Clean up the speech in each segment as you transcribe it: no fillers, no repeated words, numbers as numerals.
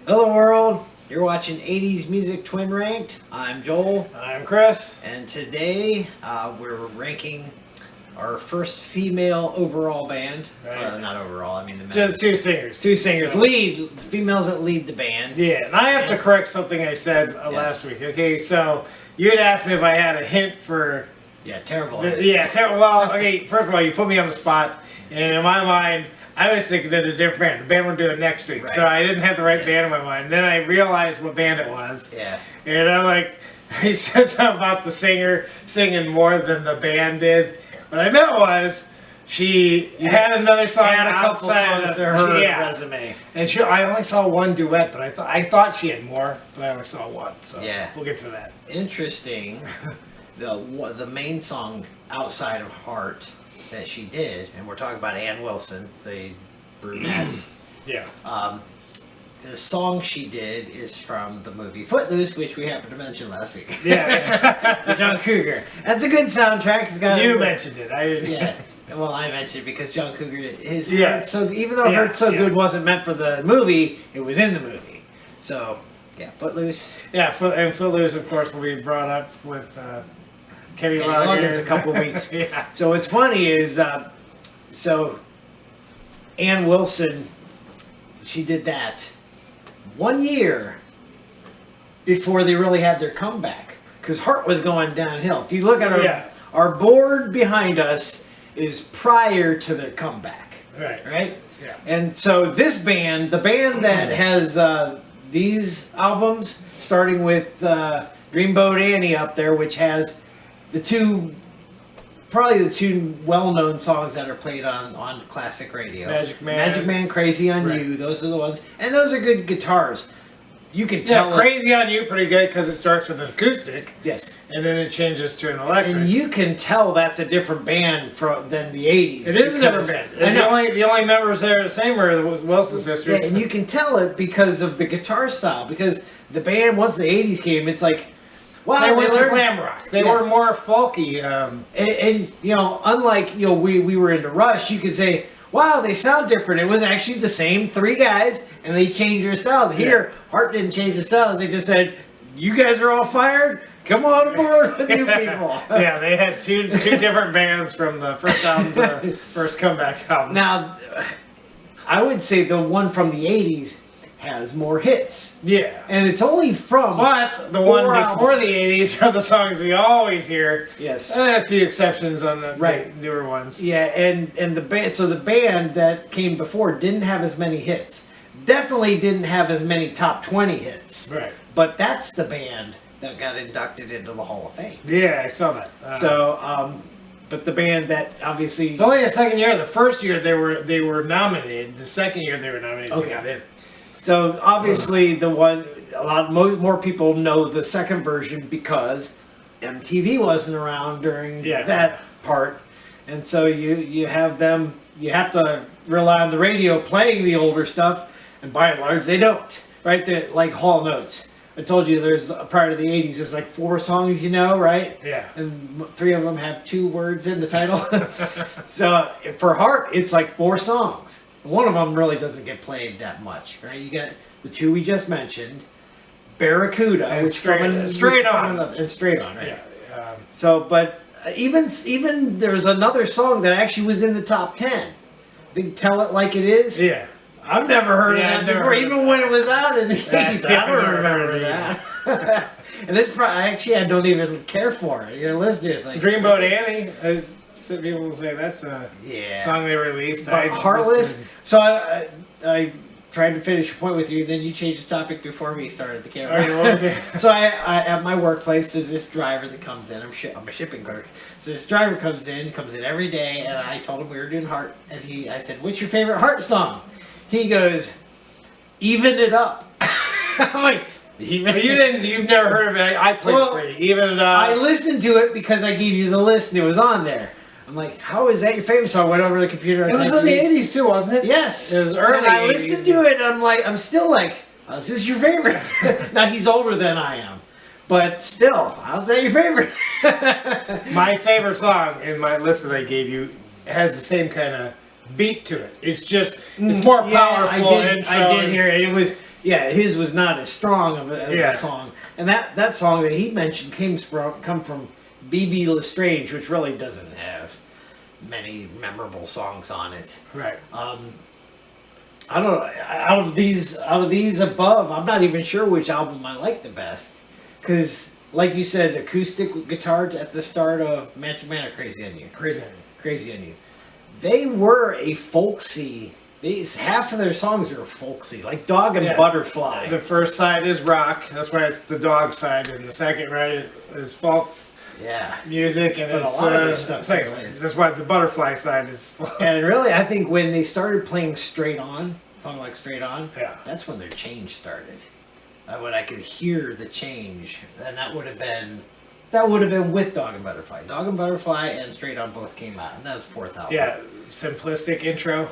Hello world, you're watching 80s Music Twin Ranked. I'm Joel. I'm Chris. And today we're ranking our first female overall band. Right. Not overall, I mean the men. Just two singers. Two singers. So, Females that lead the band. yeah, and I have to correct something I said last week. Okay, so you had asked me if I had a hint for... Yeah, terrible. Well, okay, first of all, you put me on the spot, and in my mind... I was thinking of a different band. The band we're doing next week. Right. So I didn't have the right band in my mind. Then I realized what band it was. Yeah. And I'm like, he said something about the singer singing more than the band did. What I meant was, she had another song Had a couple outside songs to her resume. And I only saw one duet, but I thought she had more, but I only saw one. So Yeah. we'll get to that. Interesting. The main song outside of Heart that she did, and we're talking about Ann Wilson, the brunette. Yeah. The song she did is from the movie Footloose, which we happened to mention last week. Yeah. With John Cougar. That's a good soundtrack. It's got You mentioned it. I didn't. Yeah. Well, I mentioned it because John Cougar, his Yeah. Hurt So even though Hurt So Good wasn't meant for the movie, it was in the movie. So yeah, Footloose. Yeah, and Footloose, of course, will be brought up with Kenny Loggins Loggins. a couple weeks. Yeah. So what's funny is, so Ann Wilson, she did that 1 year before they really had their comeback, because Heart was going downhill. If you look at our board behind us is prior to their comeback. Right? Yeah. And so this band, the band that has these albums, starting with Dreamboat Annie up there, which has probably the two well-known songs that are played on classic radio. Magic Man, Crazy on You, those are the ones. And those are good guitars. You can tell. Yeah, Crazy on You, pretty good because it starts with an acoustic. Yes. And then it changes to an electric. And you can tell that's a different band than the 80s. It is a different band. And the only members there are the same are the Wilson sisters. Yeah, and you can tell it because of the guitar style. Because the band, once the 80s came, it's like, wow, they went to glam rock. They were more folky. And you know, unlike we were into Rush, you could say, wow, they sound different. It was actually the same three guys, and they changed their styles. Here, Heart didn't change their styles. They just said, you guys are all fired. Come on aboard with you people. Yeah, they had two different bands from the first album to the first comeback album. Now, I would say the one from the 80s has more hits. Yeah. And it's only from But the one before the 80s are the songs we always hear. Yes. A few exceptions on the newer ones. Yeah, and the band, so the band that came before didn't have as many hits. Definitely didn't have as many top 20 hits. Right. But that's the band that got inducted into the Hall of Fame. Yeah, I saw that. But the band that obviously... It's only the second year. The first year they were nominated. The second year they were nominated. Okay. They got in. So obviously more people know the second version because MTV wasn't around during that part. And so you have to rely on the radio playing the older stuff, and by and large they don't. Right? They're like Hall Notes. I told you prior to the 80s there's like 4 songs, right? Yeah. And 3 of them have 2 words in the title. So for Heart it's like 4 songs. One of them really doesn't get played that much, right? You got the 2 we just mentioned, Barracuda, and which Straight On, right? Yeah. So, but even there's another song that actually was in the top 10. They Tell It Like It Is. Yeah. I've never heard of that before, even when it was out in the 80s. I don't remember that. And this, I don't even care for it. You're listening to it, it's like Dreamboat Annie. Some people will say that's a song they released. But Heartless. So I tried to finish your point with you, then you changed the topic before we started the camera. Okay. So I at my workplace, there's this driver that comes in. I'm a shipping clerk. So this driver comes in every day, and I told him we were doing Heart, and I said, "What's your favorite Heart song?" He goes, "Even It Up." I'm like, you've never heard of it. I played for you. Even It Up. I listened to it because I gave you the list and it was on there. I'm like, how is that your favorite song? I went over to the computer. It was in the 80s too, wasn't it? Yes. It was early. And I listened to it and I'm still like, oh, is this your favorite? Now he's older than I am. But still, how's that your favorite? My favorite song in my list that I gave you has the same kind of beat to it. It's just, it's more powerful. I did hear it. Yeah, his was not as strong of a song, and that song that he mentioned come from B.B. Lestrange, which really doesn't have many memorable songs on it. Right. I don't know. Out of these above, I'm not even sure which album I like the best, because like you said, acoustic guitar at the start of Magic Man or Crazy on You. Crazy on You. They were a folksy. Half of their songs are folksy, like Dog and Butterfly. The first side is rock. That's why it's the dog side, and the second right is folks. Yeah. Music, and but it's a lot of this stuff. That's why the Butterfly side is folk. And really, I think when they started playing Straight On, a song like Straight On, that's when their change started. When I could hear the change, and that would have been with Dog and Butterfly. Dog and Butterfly and Straight On both came out, and that was fourth album. Yeah, simplistic intro.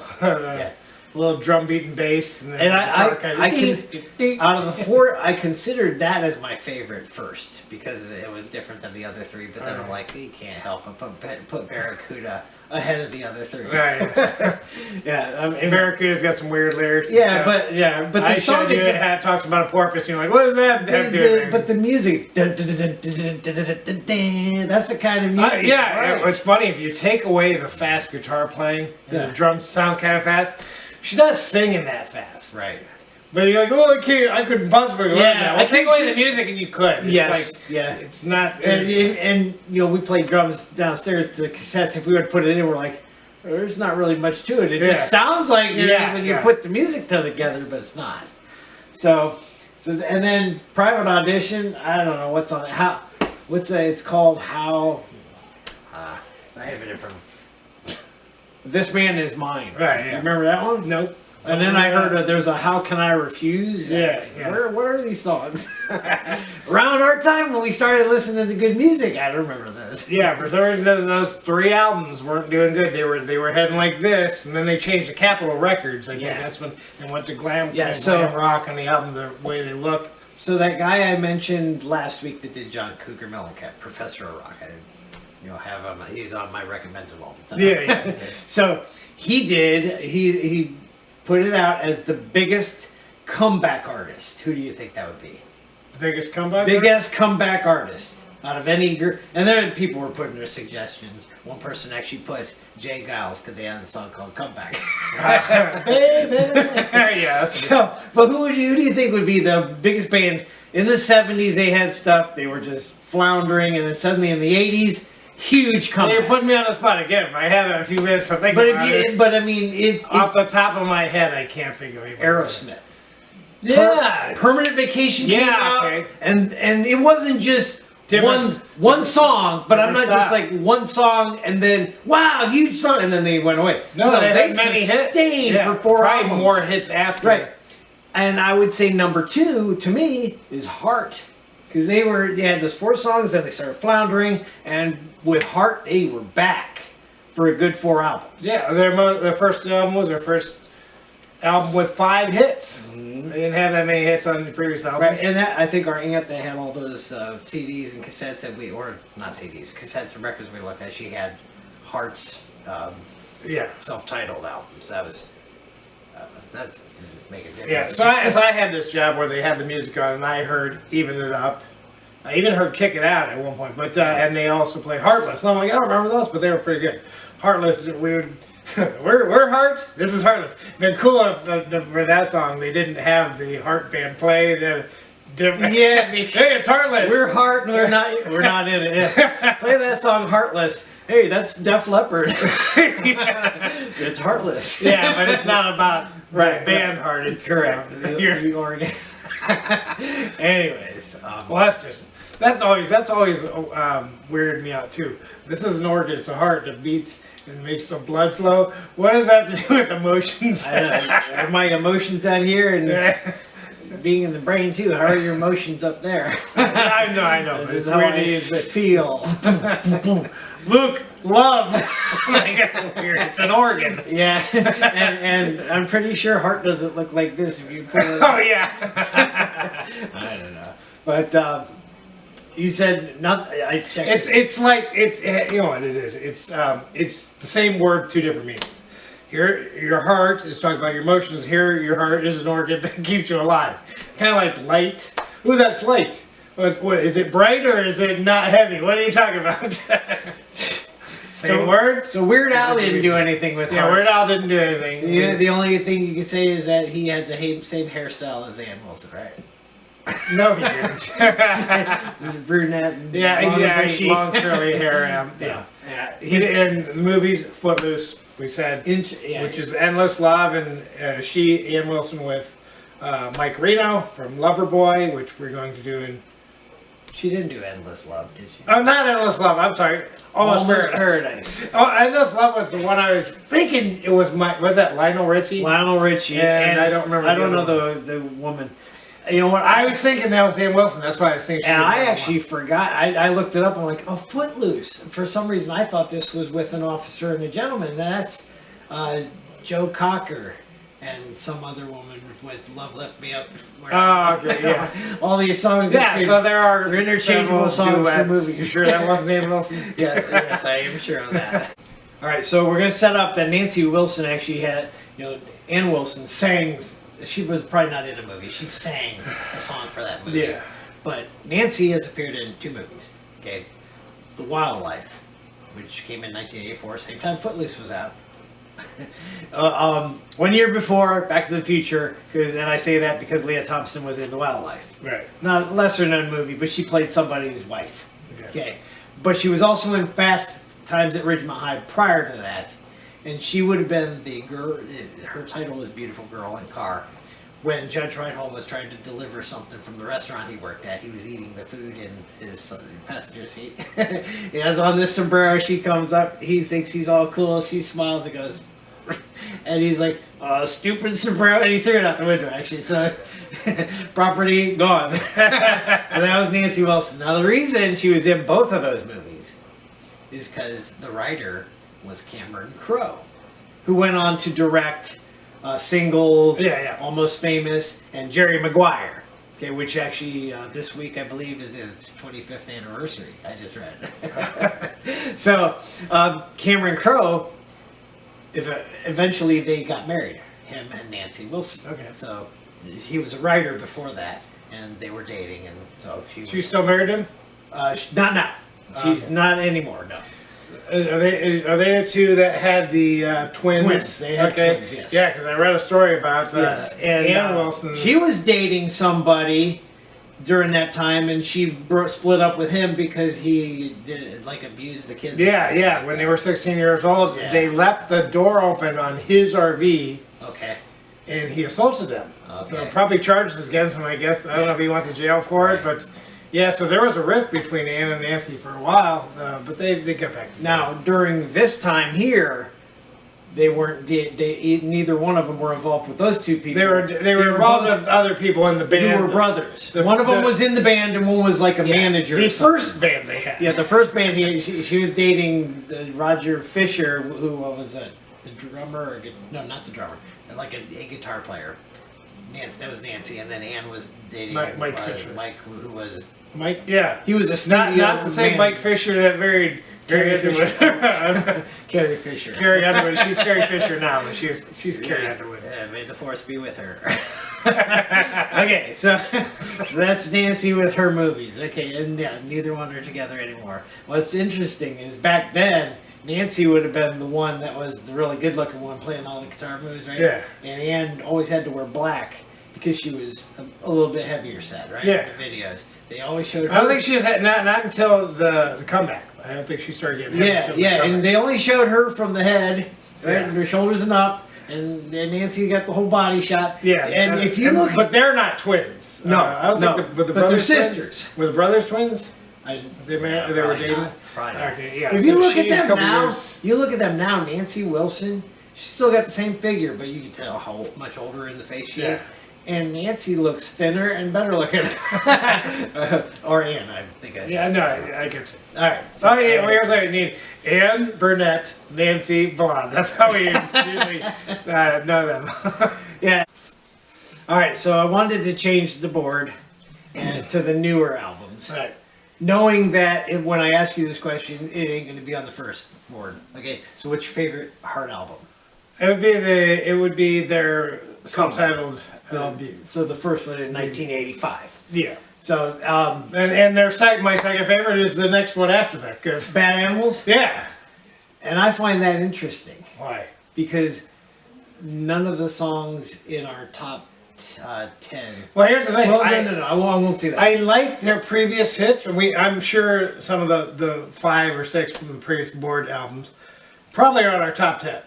A little drum beat and bass, and out of the four, I considered that as my favorite first because it was different than the other three. But then I'm like, you can't help but put Barracuda ahead of the other three. Right. And Barracuda's got some weird lyrics. Yeah, but the song had talked about a porpoise. You're like, what is that? But the music, that's the kind of music. It's funny if you take away the fast guitar playing and the drums sound kind of fast. She does sing in that fast. Right. But you're like, well, I couldn't possibly learn that. Well, take away the music and you could. It's not. And we played drums downstairs to the cassettes. If we would put it in, we're like, there's not really much to it. It just sounds like it is when you put the music together, but it's not. So and then Private Audition, I don't know what's on it. It's called How. I have it from. This Man Is Mine. Right, You remember that one? Nope. And then I heard there's a How Can I Refuse? Yeah. Where are these songs? Around our time when we started listening to good music, I don't remember those. Yeah, for some reason those three albums weren't doing good. They were heading like this, and then they changed to Capitol Records. I think that's when they went to glam rock on the album, the way they look. So that guy I mentioned last week that did John Cougar Mellencamp, Professor of Rock, I didn't have him. He's on my recommended all the time. Yeah. So he put it out as the biggest comeback artist. Who do you think that would be? Biggest comeback? Biggest comeback artist out of any group. And then people were putting their suggestions. One person actually put Jay Giles because they had a song called Comeback. Baby. Yeah. But who do you think would be the biggest band? In the 70s, they had stuff. They were just floundering. And then suddenly in the 80s, huge comeback. You're putting me on the spot again. If I have a few minutes to think about it. But I mean, if off the top of my head, I can't think of anything. Aerosmith. Permanent Vacation came out, and it wasn't just one song, but I'm not just like one song and then wow, huge song, and then they went away. No, they sustained for four albums. More hits after. Right. And I would say number 2 to me is Heart. Because they had those 4 songs, then they started floundering, and with Heart, they were back for a good 4 albums. Yeah, their first album was their first album with 5 hits. Mm-hmm. They didn't have that many hits on the previous albums. Right, and that, I think our aunt, they had all those CDs and cassettes that or not CDs, cassettes and records we looked at. She had Heart's self-titled albums. That was, that's make a difference. Yeah, so I had this job where they had the music on, and I heard Even It Up. I even heard Kick It Out at one point, but and they also played Heartless. And I'm like, I don't remember those, but they were pretty good. Heartless, we're Heart. This is Heartless. Been cool for that song. They didn't have the Heart band play. Hey, it's Heartless. We're Heart, and we're not in it. Yeah. Play that song Heartless. Hey, that's Def Leppard. It's Heartless. Yeah, but it's not about band Heart. It's correct. The organ. Anyways, well, that's always weirded me out too. This is an organ. It's a heart that beats and makes some blood flow. What does that have to do with emotions? Are my emotions out here and being in the brain too? How are your emotions up there? I know. It's how I feel. Luke, love. It's an organ. Yeah, and I'm pretty sure Heart doesn't look like this if you put it. Oh yeah. I don't know, but you said not. I checked. It's like you know what it is. It's the same word, 2 different meanings. Here, your heart is talking about your emotions. Here, your heart is an organ that keeps you alive. Kind of like light. Ooh, that's light. What, is it bright or is it not heavy? What are you talking about? Same word? So Weird Al didn't do anything with Yeah, Heart. Weird Al didn't do anything. The only thing you can say is that he had the same hairstyle as Ann Wilson, right? No, he didn't. Brunette and Long curly hair. Yeah. He did in the movies Footloose. We said, which is Endless Love, and Ann Wilson with Mike Reno from Loverboy, which we're going to do in. She didn't do Endless Love, did she? Oh, not Endless Love. I'm sorry. Almost Paradise. Oh, Endless Love was the one I was thinking. It was was that Lionel Richie? Lionel Richie, and I don't remember. I don't know the woman. You know what? I was thinking that was Ann Wilson. That's why I was thinking. And I actually forgot. I looked it up. I'm like, oh, Footloose. For some reason, I thought this was with an officer and a gentleman. That's Joe Cocker and some other woman with Love Left Me Up. Oh, okay, yeah. All these songs. Yeah, so there are interchangeable songs for movies. You sure that wasn't Ann Wilson? Yes, I am sure of that. All right, so we're going to set up that Nancy Wilson actually had, Ann Wilson sang. She was probably not in a movie. She sang a song for that movie. Yeah. But Nancy has appeared in 2 movies. Okay, The Wildlife, which came in 1984, same time Footloose was out. 1 year before Back to the Future, and I say that because Leah Thompson was in The Wildlife. Right. Not a lesser known movie, but she played somebody's wife. Okay. But she was also in Fast Times at Ridgemont High prior to that. And she would have been the girl, her title was Beautiful Girl in Car. When Judge Reinhold was trying to deliver something from the restaurant he worked at, he was eating the food in his passenger seat. He has on this sombrero, she comes up, he thinks he's all cool, she smiles and goes, and he's like, stupid sombrero, and he threw it out the window actually, so property gone. So that was Nancy Wilson. Now the reason she was in both of those movies is because the writer was Cameron Crowe, who went on to direct Singles, Almost Famous, and Jerry Maguire. Okay, which actually this week I believe is its 25th anniversary. I just read. So Cameron Crowe, eventually they got married, him and Nancy Wilson. Okay. So he was a writer before that, and they were dating, and so She still married him? Not now. She's not anymore. No. Are they the two that had the twins? Twins. They had twins, yes. Yeah, because I read a story about and Ann Wilson. She was dating somebody during that time, and she split up with him because he did abuse the kids. Yeah. When they were 16 years old, they left the door open on his RV. Okay. And he assaulted them. Okay. So probably charges against him, I guess. I don't know if he went to jail for it, but yeah. So there was a rift between Ann and Nancy for a while, but they got back together. Now during this time here, they weren't. Neither one of them were involved with those two people. They were involved with other people in the band. Who were brothers. One of them was in the band, and one was like a manager. The first band they had. Yeah, the first band. She was dating Roger Fisher, who was the drummer. No, not the drummer. Like a guitar player. That was Nancy, and then Ann was dating Mike Fisher. Mike, who was Mike. Yeah, he was a studio not the same Mike Fisher that married Carrie Underwood. Carrie Fisher. Carrie Underwood. She's Carrie Fisher now, but she's Carrie Underwood. May the force be with her. Okay, so that's Nancy with her movies. Okay, and neither one are together anymore. What's interesting is back then, Nancy would have been the one that was the really good-looking one playing all the guitar moves, right? Yeah. And Ann always had to wear black because she was a little bit heavier set, right? Yeah. In the videos, they always showed her. I don't think she was not until the comeback. I don't think she started getting heavy. And they only showed her from the head, right, Yeah. and her shoulders and up. And Nancy got the whole body shot. Yeah, and if you look, but they're not twins. No, I don't think but they're sisters. Twins? Were the brothers twins? They were dating. not. Probably not. Okay, yeah. If so you look at she's a them couple now, years- Nancy Wilson, she's still got the same figure, but you can tell how much older in the face she is. And Nancy looks thinner and better looking. Or Ann, I think I said. Yeah, no, I get you. All right. So here's what we need: Ann, brunette, Nancy, blonde. That's how we usually know them. Yeah. All right, so I wanted to change the board and to the newer albums. Right. Knowing that when I ask you this question, it ain't going to be on the first board. Okay, so what's your favorite Heart album? It would be their subtitled debut. So the first one in 1985. Yeah. So And my second favorite is the next one after that, because Bad Animals, yeah. and I find that interesting Why? because none of the songs in our top 10. Well, here's the thing. Well, no, I won't see that. I like their previous hits, and I'm sure some of the 5 or 6 from the previous Board albums probably are on our top 10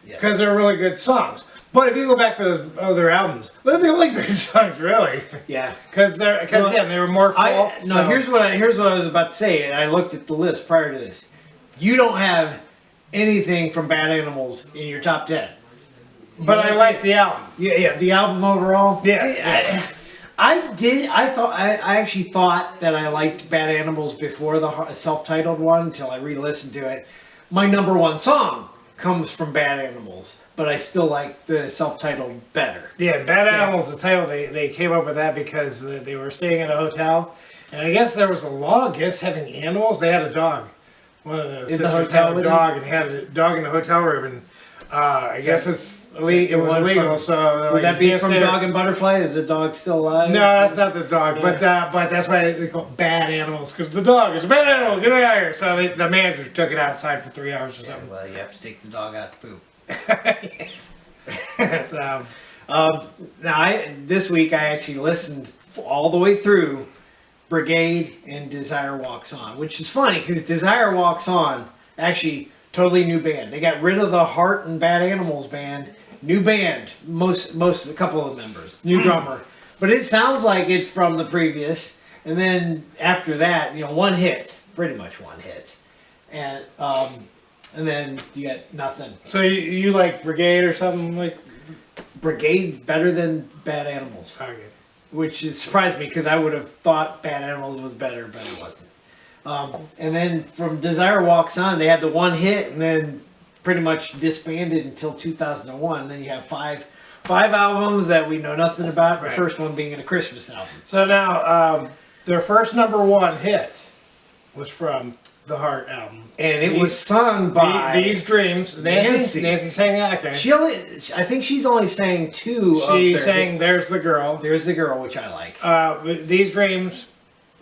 Yes. because they're really good songs. But if you go back to those other albums, they're the only good songs, really. Yeah. Because again, they were more folk. Here's what I was about to say, and I looked at the list prior to this. You don't have anything from Bad Animals in your top 10. But I like the album. Yeah, the album overall. Yeah. I actually thought that I liked Bad Animals before the self-titled one until I re-listened to it. My number one song comes from Bad Animals, but I still like the self-titled better. Yeah, Bad Animals, the title, they came up with that because they were staying in a hotel, and I guess there was a law against having animals. They had a dog. One of the sisters had a dog, and had a dog in the hotel room, and I guess it was illegal. So would that be from Dog and Butterfly? Is the dog still alive? No, that's not the dog, but that's why they call it Bad Animals, because the dog is a bad animal. Get it out of here. So the manager took it outside for 3 hours or something. Well, you have to take the dog out to poop. So, this week I actually listened all the way through Brigade and Desire Walks On, which is funny because Desire Walks On actually totally new band. They got rid of the Heart and Bad Animals band, new band, a couple of the members, new drummer, but it sounds like it's from the previous. And then after that, one hit, pretty much one hit, and then you got nothing. so you like Brigade or something like? Brigade's better than Bad Animals. Okay. Which is surprised me because I would have thought Bad Animals was better, but it wasn't. And then from Desire Walks On, they had the one hit and then pretty much disbanded until 2001. Then you have five albums that we know nothing about. The first one being a Christmas album. So now, their first number one hit was from the Heart album, And it was sung by These Dreams. Nancy. Nancy sang that. Okay. I think she's only sang 2 of She their sang hits. "There's the Girl." There's the Girl, which I like. These Dreams,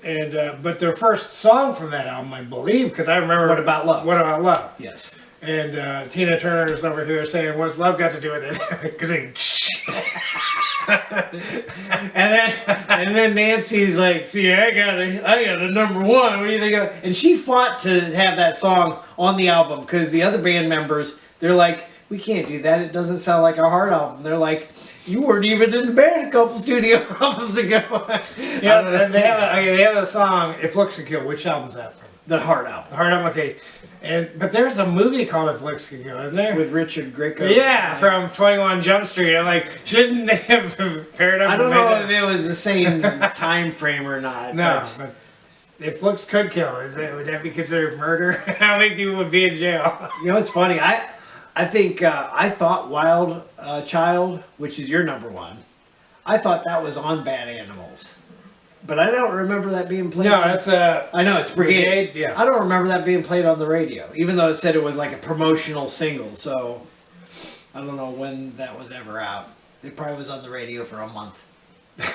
and but their first song from that album, I believe, because I remember. What About Love? What About Love? Yes. And Tina Turner is over here saying, "What's love got to do with it?" Because and then Nancy's like, "See, I got a number one. What do you think of?" And she fought to have that song on the album because the other band members, they're like, "We can't do that. It doesn't sound like a Heart album." They're like, "You weren't even in the band a couple studio albums ago." yeah, and they have a song "If Looks Could Kill." Which album's that from? The Heart album. The Heart album. Okay. But there's a movie called "If Looks Could Kill," isn't there? With Richard Grieco. Yeah, from 21 Jump Street. I'm like, shouldn't they have paired up? I don't know if it was the same time frame or not. No, but if looks could kill, would that be considered murder? How many people would be in jail? It's funny. I think I thought Wild Child, which is your number one, I thought that was on Bad Animals. But I don't remember that being played. No, that's I know it's Brigade. Yeah. I don't remember that being played on the radio, even though it said it was like a promotional single. So I don't know when that was ever out. It probably was on the radio for a month.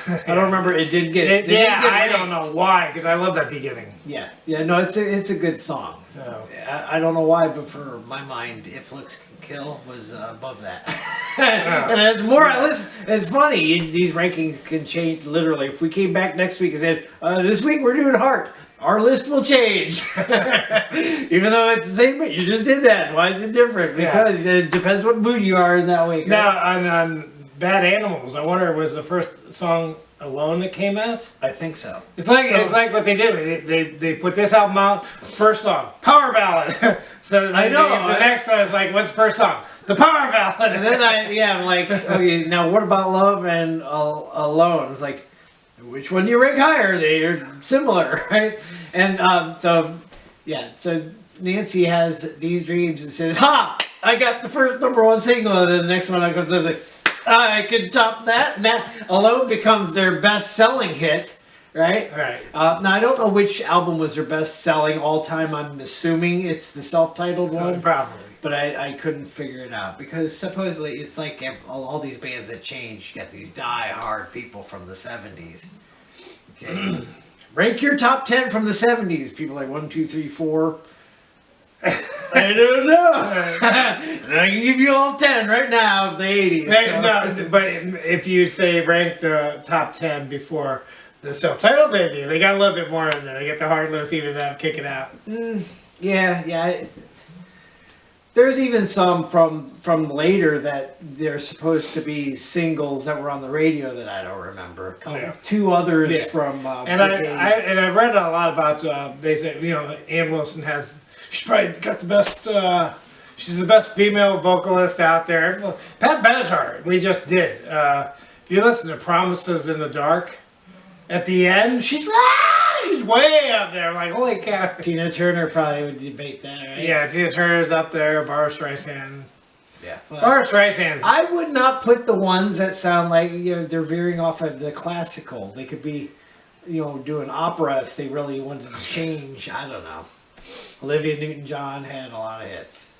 I don't remember. It did get. I don't know why, because I love that beginning. Yeah. No, it's a good song. So I don't know why, but for my mind, If Looks Can Kill was above that. And as more I listen, it's funny. These rankings can change literally. If we came back next week and said, "This week we're doing Heart," our list will change. Even though it's the same. You just did that. Why is it different? Because it depends what mood you are in that week. Now on Bad Animals, I wonder, was the first song Alone that came out? I think so. It's like what they did. They put this album out. First song, power ballad. So I know. The next one is like, what's the first song? The power ballad. And then I'm like, okay, now what about Love and Alone? It's like, which one do you rank higher? They're similar, right? And so Nancy has These Dreams and says, "Ha! I got the first number one single." And then the next one comes and like, "I can top that." And that Alone becomes their best-selling hit, right? Right. Now, I don't know which album was their best-selling all-time. I'm assuming it's the self-titled one. Probably. but I couldn't figure it out because supposedly it's like all these bands that change. You got these die-hard people from the 70s. Okay, rank your top 10 from the 70s. People like 1, 2, 3, 4. I don't know. I can give you all 10 right now of the 80s. So. No, but if you say rank the top 10 before the self-titled debut, they got a little bit more in there. They get the Heartless, even that Kick It Out. Yeah. There's even some from later that they're supposed to be singles that were on the radio that I don't remember. Two others from. And I've read a lot about. They say Ann Wilson has. She's probably got the best. She's the best female vocalist out there. Pat Benatar, we just did. If you listen to "Promises in the Dark," at the end, she's way up there. I'm like, holy cow. Tina Turner probably would debate that, right? Yeah, Tina Turner's up there. Barbra Streisand. Yeah. Well, Barbra Streisand. I would not put the ones that sound like they're veering off of the classical. They could be, doing opera if they really wanted to change. I don't know. Olivia Newton-John had a lot of hits.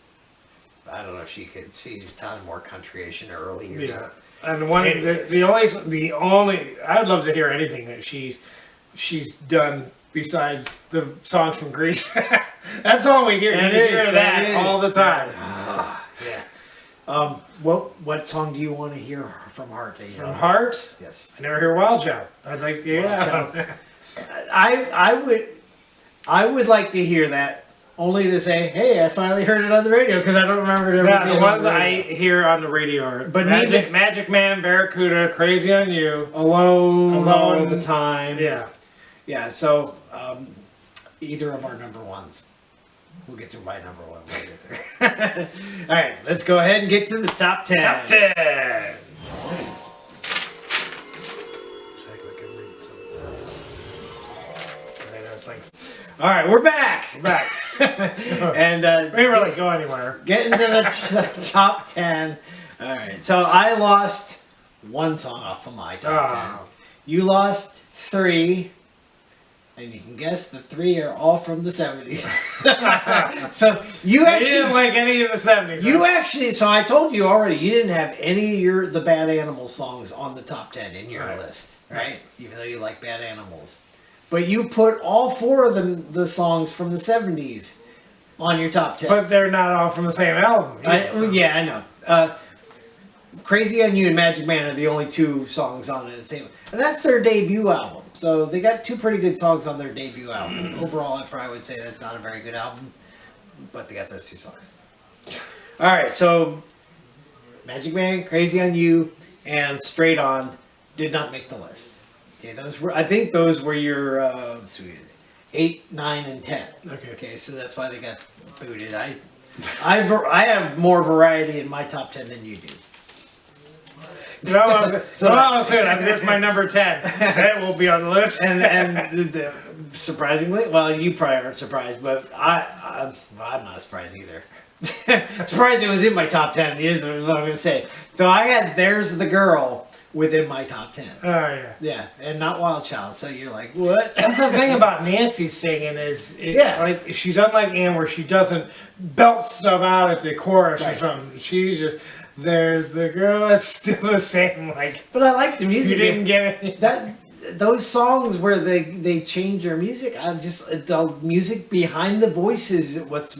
I don't know if she could. She sounded more country-ish in her early years. Yeah. And the only I'd love to hear anything that she's done besides the songs from Grease. That's all we hear. You hear that all the time. Yeah. What song do you want to hear from Heart? From Heart? Yes. I never hear Wild Child. I'd like to hear that. I would like to hear that. Only to say, hey, I finally heard it on the radio because I don't remember it ever being the ones on the I hear on the radio are Magic Man, Barracuda, Crazy on You, Alone all the time. Yeah. So either of our number ones. We'll get to my number one when we get there. All right, let's go ahead and get to the top 10. Top 10. All right, we're back. And we didn't really go anywhere. Getting to the top 10. All right, so I lost one song off of my top 10. You lost 3. And you can guess the 3 are all from the 70s. So you didn't like any of the 70s. You actually, so I told you already, you didn't have any of the Bad Animals songs on the top 10 in your list, right? Even though you like Bad Animals. But you put all 4 of the songs from the 70s on your top 10. But they're not all from the same album. Yeah, I know. Crazy on You and Magic Man are the only 2 songs on it. And that's their debut album. So they got 2 pretty good songs on their debut album. Overall, I probably would say that's not a very good album. But they got those 2 songs. All right, so Magic Man, Crazy on You, and Straight On did not make the list. Okay, I think those were your 8, 9, and 10. Okay, so that's why they got booted. I have more variety in my top 10 than you do. I'm with my number 10. That will be on the list. And surprisingly, well, you probably aren't surprised, but I'm not surprised either. Surprised it was in my top 10. Is what I was going to say. So I had "There's the Girl" within my top 10. Oh yeah. Yeah, and not Wild Child. So you're like, what? That's the thing about Nancy singing like she's unlike Ann, where she doesn't belt stuff out at the chorus or something. She's just. There's the girl. It's still the same. But I like the music. You didn't get it. Those songs where they change their music. The music behind the voices is what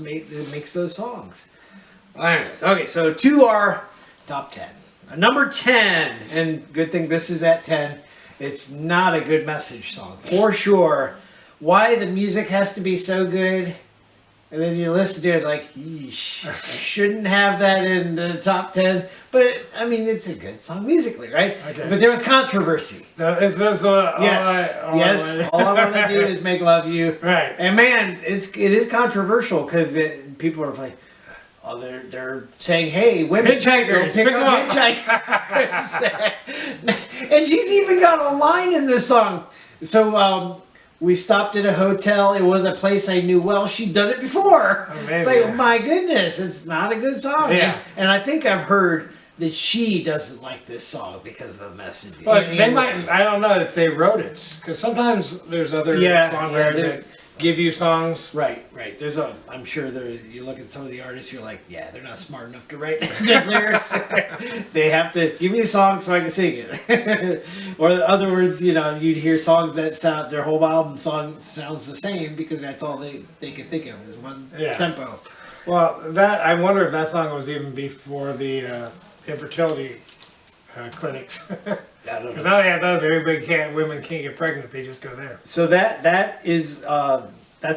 makes those songs. Anyways, okay, so to our top 10. Number 10, and good thing this is at 10. It's not a good message song for sure. Why the music has to be so good. And then you listen to it like, yeesh, I shouldn't have that in the top 10. But, it's a good song musically, right? Okay. But there was controversy. Is this all I want to do is make love you. Right. And man, it is controversial because people are like, they're saying, hey, women, hitchhikers, pick up hitchhikers. And she's even got a line in this song. So, we stopped at a hotel. It was a place I knew well. She'd done it before. It's like, my goodness, it's not a good song. Yeah. And I think I've heard that she doesn't like this song because of the message. Well, they might. I don't know if they wrote it because sometimes there's other songwriters that give you songs. Right. I'm sure you look at some of the artists, you're like, yeah, they're not smart enough to write good lyrics. They have to give me a song so I can sing it. Or in other words, you'd hear songs that sound, their whole album song sounds the same because that's all they can think of is one tempo. Well, I wonder if that song was even before the infertility clinics. Because now they have those. Women can't get pregnant. They just go there. So that's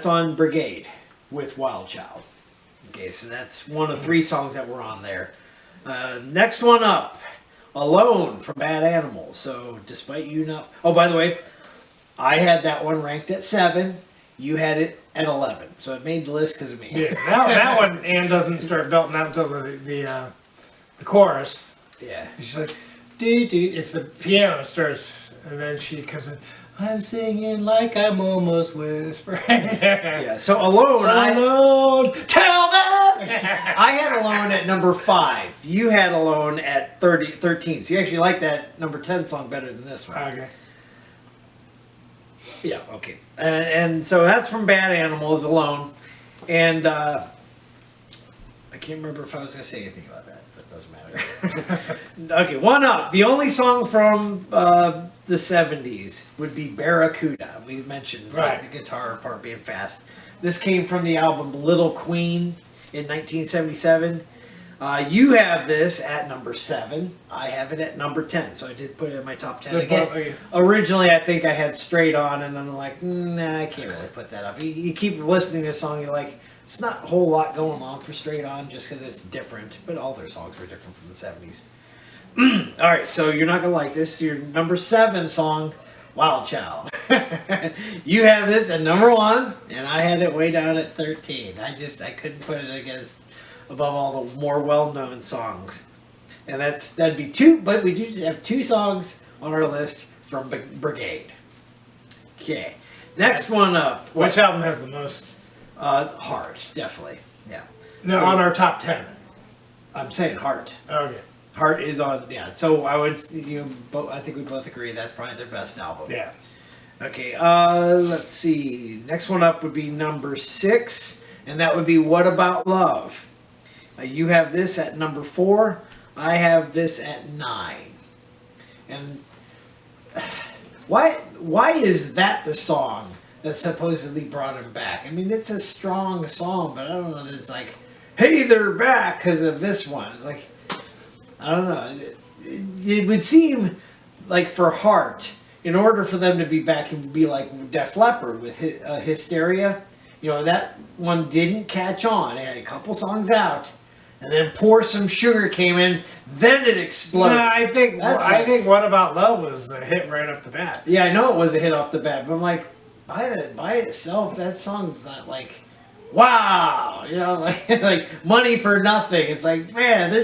on Brigade with Wild Child. Okay, so that's one of 3 songs that were on there. Next one up, Alone from Bad Animals. So despite you not... Oh, by the way, I had that one ranked at 7. You had it at 11. So it made the list because of me. Yeah, that one, Ann doesn't start belting out until the chorus. Yeah. She's like, doo doo. It's the piano starts, and then she comes in. I'm singing like I'm almost whispering. Yeah. So Alone, tell them. I had Alone at number 5. You had Alone at 13. So you actually like that number 10 song better than this one. Okay. Yeah. Okay. And so that's from Bad Animals, Alone, and I can't remember if I was going to say anything about that. Doesn't matter. Okay, one up. The only song from the 70s would be Barracuda. We mentioned the guitar part being fast. This came from the album Little Queen in 1977. You have this at number 7. I have it at number 10. So I did put it in my top 10 again. Originally, I think I had Straight On, and then I'm like, nah, I can't really put that up. You keep listening to a song, you're like, it's not a whole lot going on for Straight On just because it's different, but all their songs were different from the 70s. All right, so you're not going to like this. Your number 7 song, Wild Child. You have this at number 1, and I had it way down at 13. I couldn't put it above all the more well-known songs. And that'd be 2, but we do have 2 songs on our list from Brigade. Okay, next one up. Which album has the most? Heart, definitely. Yeah. No, so, on our top 10. I'm saying Heart. Okay. Heart is on. Yeah. So I would. I think we both agree that's probably their best album. Yeah. Okay. Let's see. Next one up would be number 6, and that would be What About Love. You have this at number 4. I have this at 9. And why is that the song that supposedly brought him back? I mean, it's a strong song, but I don't know that it's like, hey, they're back because of this one. It's like, I don't know. It would seem like for Heart, in order for them to be back, it would be like Def Leppard with Hysteria. That one didn't catch on. It had a couple songs out, and then Pour Some Sugar came in, then it exploded. No, I think What About Love was a hit right off the bat. Yeah, I know it was a hit off the bat, but I'm like, by itself, that song's not like, wow, like Money for Nothing. It's like, man, they're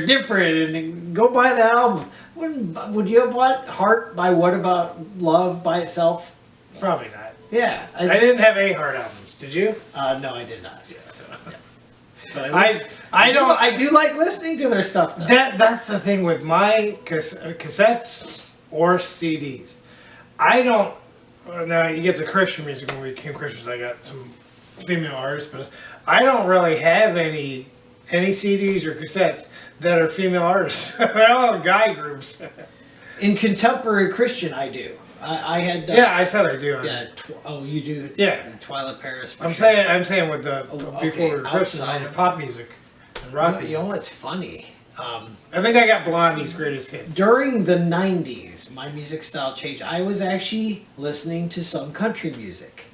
different, and go buy the album. Would you have bought Heart by What About Love by itself? Probably not. Yeah. I didn't have 8 Heart albums. Did you? No, I did not. Yeah, so. Yeah. But I do like listening to their stuff, though. That's the thing with my cassettes or CDs. I don't. Now you get the Christian music when we became Christians. I got some female artists, but I don't really have any CDs or cassettes that are female artists. They're all guy groups. In contemporary Christian, I do. I had. I said I do. Yeah. You do. Yeah. Twilight Paris. I'm saying with the before we were Christian, on the pop music and rock. You know what's funny? I think I got Blondie's greatest hits. During the 90s, my music style changed. I was actually listening to some country music.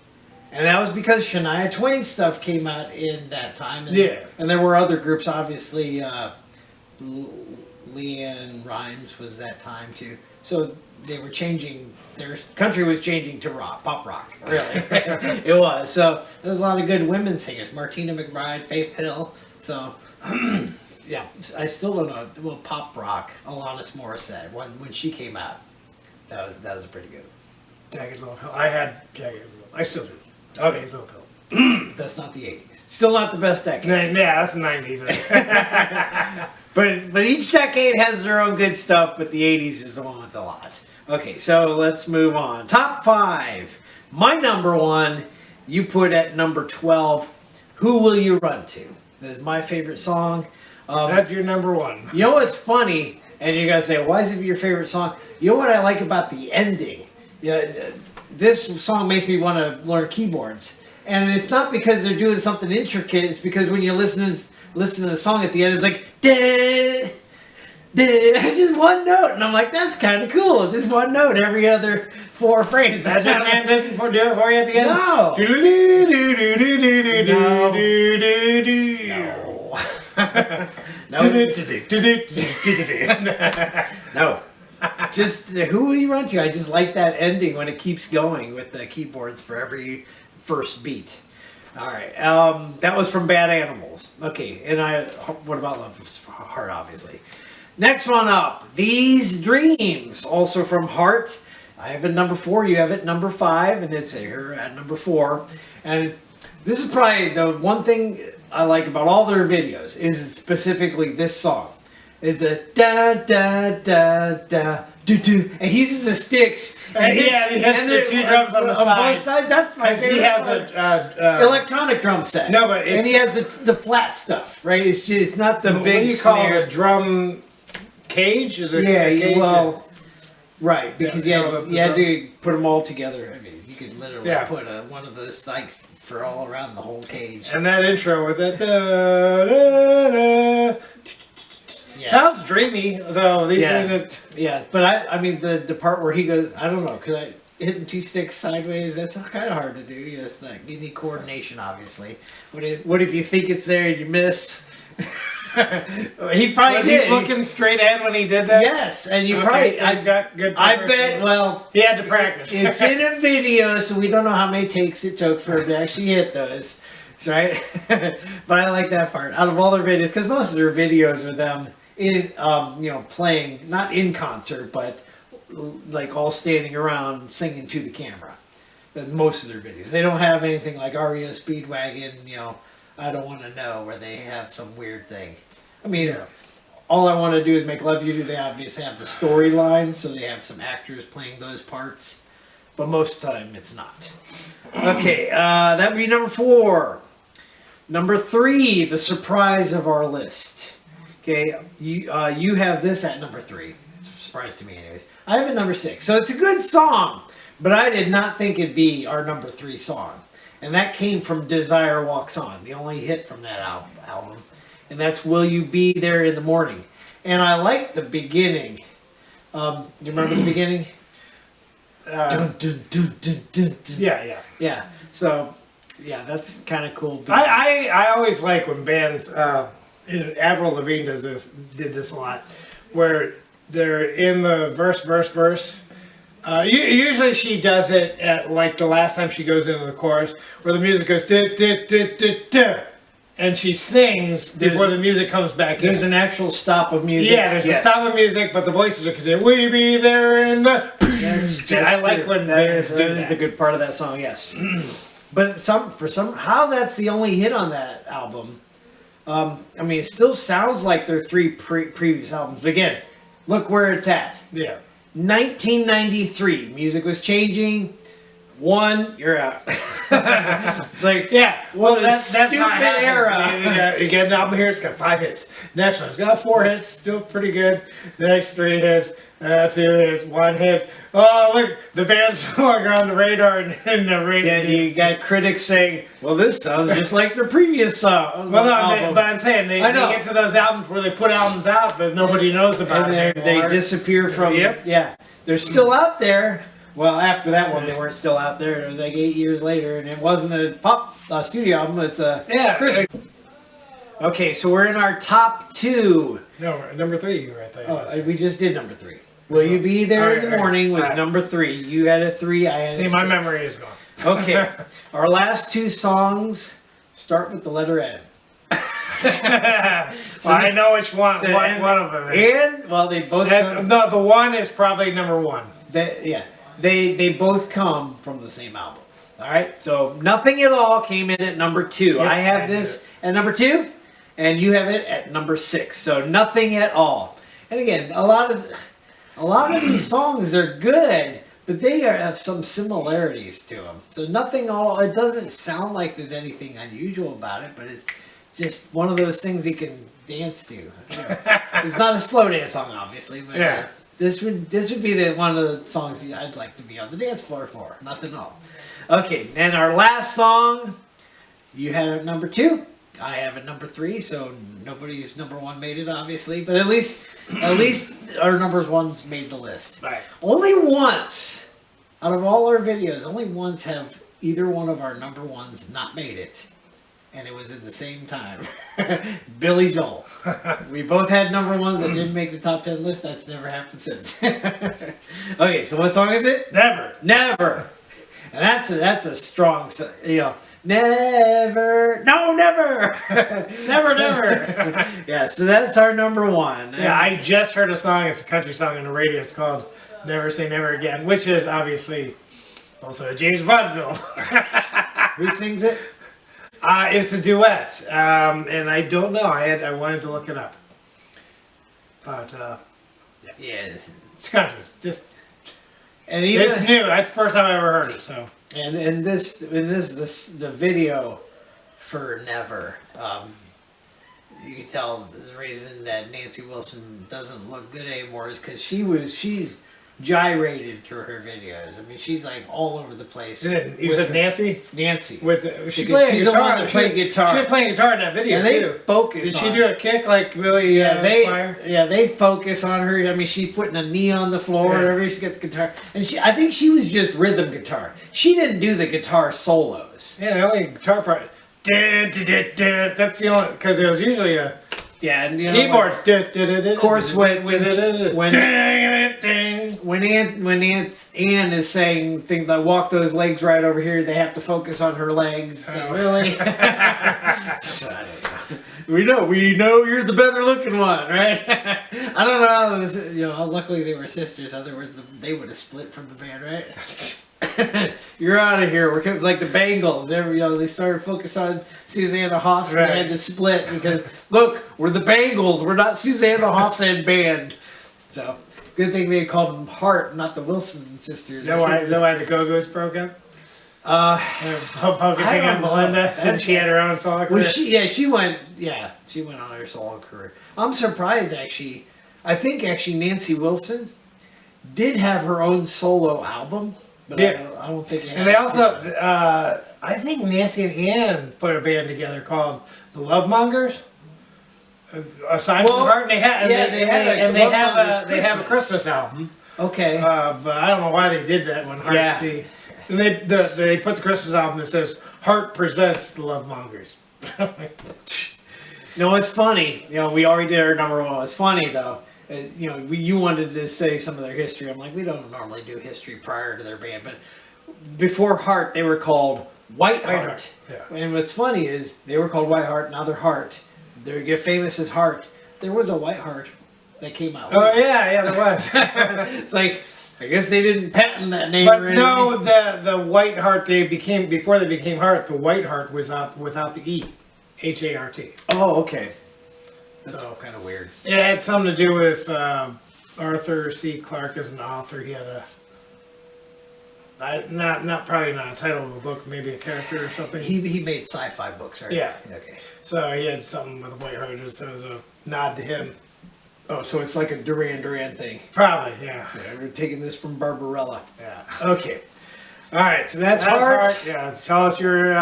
And that was because Shania Twain stuff came out in that time. And there were other groups, obviously. LeAnn Rimes was that time, too. So they were changing. Their country was changing to pop rock, really. It was. So there's a lot of good women singers. Martina McBride, Faith Hill. So... Yeah, I still don't know. Well, pop rock, Alanis Morissette, when she came out, that was pretty good. Jagged Little Pill. I had Jagged Little. I still do. Okay. Little Pill. That's not the 80s. Still not the best decade. Yeah, that's the 90s. But each decade has their own good stuff, but the 80s is the one with a lot. Okay, so let's move on. Top 5. My number one, you put at number 12. Who Will You Run To? That is my favorite song. That's your number one. You know what's funny? And you're gonna say, why is it your favorite song? You know what I like about the ending? This song makes me want to learn keyboards, and it's not because they're doing something intricate. It's because when you're listening to the song at the end, it's like da, da, just one note, and I'm like, that's kind of cool. Just one note every other 4 frames. That's what man didn't do it for you at the end? No. No. Just Who Will You Run To? I just like that ending when it keeps going with the keyboards for every first beat. All right, that was from Bad Animals. Okay, and what about Love Heart? Obviously. Next one up, These Dreams, also from Heart. I have it number 4. You have it number 5, and it's here at number 4. And this is probably the one thing I like about all their videos is specifically this song. It's a da da da da do do, and he uses the sticks. And he hits the 2 drums on the side. Both sides. That's my favorite. He has a electronic drum set. No, but and he has the flat stuff, right? It's not the big. What do you call snare. it? A drum cage? Is it Yeah, a cage? Right, because you had to put them all together. I mean, you could literally put one of those spikes for all around the whole cage. And that intro with it. Da, da, da, sounds dreamy. So these but I mean the part where he goes, I don't know, could I hitting 2 sticks sideways? That's kind of hard to do. It's like you need coordination, obviously. What if you think it's there and you miss? He probably was did. he looking straight ahead when he did that? Yes, and you probably. So he's got good. I bet. Well, he had to practice. It's in a video, so we don't know how many takes it took for him to actually hit those. Right? But I like that part out of all their videos because most of their videos are them in, playing not in concert, but like all standing around singing to the camera. Most of their videos, they don't have anything like REO Speedwagon. I Don't Want to Know, where they have some weird thing. I mean, All I Want to Do Is Make Love You Do, they obviously have the storyline, so they have some actors playing those parts. But most of the time, it's not. Okay, that would be number 4. Number 3, the surprise of our list. Okay, you have this at number 3. It's a surprise to me anyways. I have it number 6. So it's a good song, but I did not think it'd be our number 3 song. And that came from Desire Walks On, the only hit from that album. And that's Will You Be There in the Morning. And I like the beginning. You remember the beginning? Dun, dun, dun, dun, dun, dun. Yeah. So, that's kind of cool. I always like when bands, Avril Lavigne did this a lot, where they're in the verse. Usually she does it at like the last time she goes into the chorus, where the music goes duh, duh, duh, duh, duh, and she sings before the music comes back in. There's an actual stop of music. Yeah, there's a stop of music, but the voices are continuing. We be there in the. I like when bands do that. A good part of that song, yes. But how that's the only hit on that album. I mean, it still sounds like their 3 previous albums. But again, look where it's at. Yeah. 1993, music was changing. 1, you're out. It's like, well, that's stupid era. You get an album here, it's got 5 hits. Next one, it's got 4 hits, still pretty good. The next 3 hits, 2 hits, 1 hit. Oh, look, the band's no longer on the radar and the radio. Yeah, you got critics saying, well, this sounds just like their previous song. Well, no, but I'm saying they get to those albums where they put albums out, but nobody knows about it anymore. They disappear from. Yeah, they're still out there. Well, after that one, they weren't still out there. It was like 8 years later, and it wasn't a pop studio album. It's a Christmas. Okay, so we're in our top 2. No, number 3, you were right there. Oh, we just did number 3. Will You Be There in the Morning was number 3. You had a 3. I had a 6. My memory is gone. Okay, our last 2 songs start with the letter N. I know which one. One of them is. And they both. No, the one is probably number 1. They both come from the same album. All right, so Nothing at All came in at number 2. I have this at number 2, and you have it at number 6. So Nothing at All. And again, a lot of these songs are good, but they have some similarities to them. So nothing all. It doesn't sound like there's anything unusual about it, but it's just one of those things you can dance to. It's not a slow dance song, obviously, but Yeah. this would be one of the songs I'd like to be on the dance floor for. Nothing all. Okay, and our last song, you had it number 2. I have it number 3, so nobody's number 1 made it, obviously. But at least our number 1's made the list. Right. Only once, out of all our videos, only once have either one of our number 1s not made it. And it was in the same time. Billy Joel. We both had number 1s that didn't make the top 10 list. That's never happened since. Okay, so what song is it? Never. Never. And that's a strong, never, no, never, Never. Yeah, so that's our number 1. Yeah, I just heard a song. It's a country song on the radio. It's called "Never Say Never Again," which is obviously also a James Bond film. Who sings it? It's a duet, and I don't know. I wanted to look it up, but Yeah. it's country. And even It's new. That's the first time I ever heard it. So and the video for Never, you can tell the reason that Nancy Wilson doesn't look good anymore is because she gyrated through her videos. I mean, she's like all over the place. you said Nancy Nancy. she Because played she's the guitar. one that played guitar. She was playing guitar in that video And they too. focus. Did she on do a kick like really? they focus on her. I mean, she's putting a knee on the floor Yeah. whenever she gets the guitar, and I think she was just rhythm guitar. She didn't do the guitar solos. Yeah, the only guitar part. That's the only because it was usually a Yeah, and keyboard. Of course, when Ann is saying things like "walk those legs right over here," they have to focus on her legs. So really, so, I don't know. We know you're the better looking one, right? I don't know how this. Luckily they were sisters. Otherwise, they would have split from the band, right? You're out of here. We're like the Bangles. They started focusing on Susanna Hoffs. Right. They had to split because look, we're the Bangles. We're not Susanna Hoffs and band. So good thing they called them Hart, not the Wilson sisters. Is that why the Go-Go's broke up? Focusing on Melinda since she had her own solo career. She went on her solo career. I'm surprised actually. I think actually Nancy Wilson did have her own solo album. But yeah. I don't think it had. And they also, I think Nancy and Ann put a band together called the Love Mongers. Aside from Hart, they have a Christmas album. Okay. But I don't know why they did that when Hart's and they put the Christmas album that says Hart presents the Love Mongers. No, it's funny. We already did our number 1. It's funny though. You wanted to say some of their history. I'm like, we don't normally do history prior to their band, but before Hart, they were called White Heart. Yeah. And what's funny is they were called White Heart, now they're Hart. They get famous as Hart. There was a White Heart that came out. Oh yeah, there was. It's like I guess they didn't patent that name. But or anything. no, the White Heart before they became Hart. The White Heart was out without the E, Hart. Oh, okay. That's So kind of weird. It had something to do with Arthur C. Clarke as an author. He had probably not a title of a book, maybe a character or something. He made sci-fi books, right? Yeah. Okay. So he had something with White Heart. So it was a nod to him. Oh, so it's like a Duran thing. Probably, yeah. We're taking this from Barbarella. Yeah. Okay. All right, so that's Hart. Yeah. Tell us your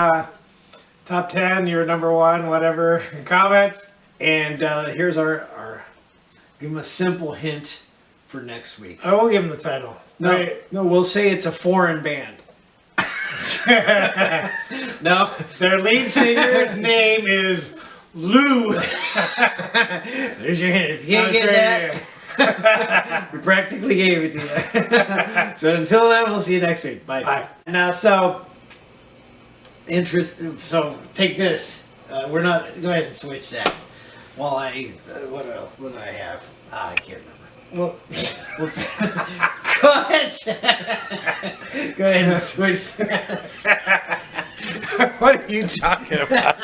top 10, your number 1, whatever. Comment. And here's our give them a simple hint for next week. I will give them the title. No, we'll say it's a foreign band. No, their lead singer's name is Lou. There's your hint. If you can't get that, we practically gave it to you. So until then, we'll see you next week. Bye. Bye. Now, so take this. Go ahead and switch that. While what do I have? I can't remember. Well, go ahead. Go ahead and switch that. What are you talking about?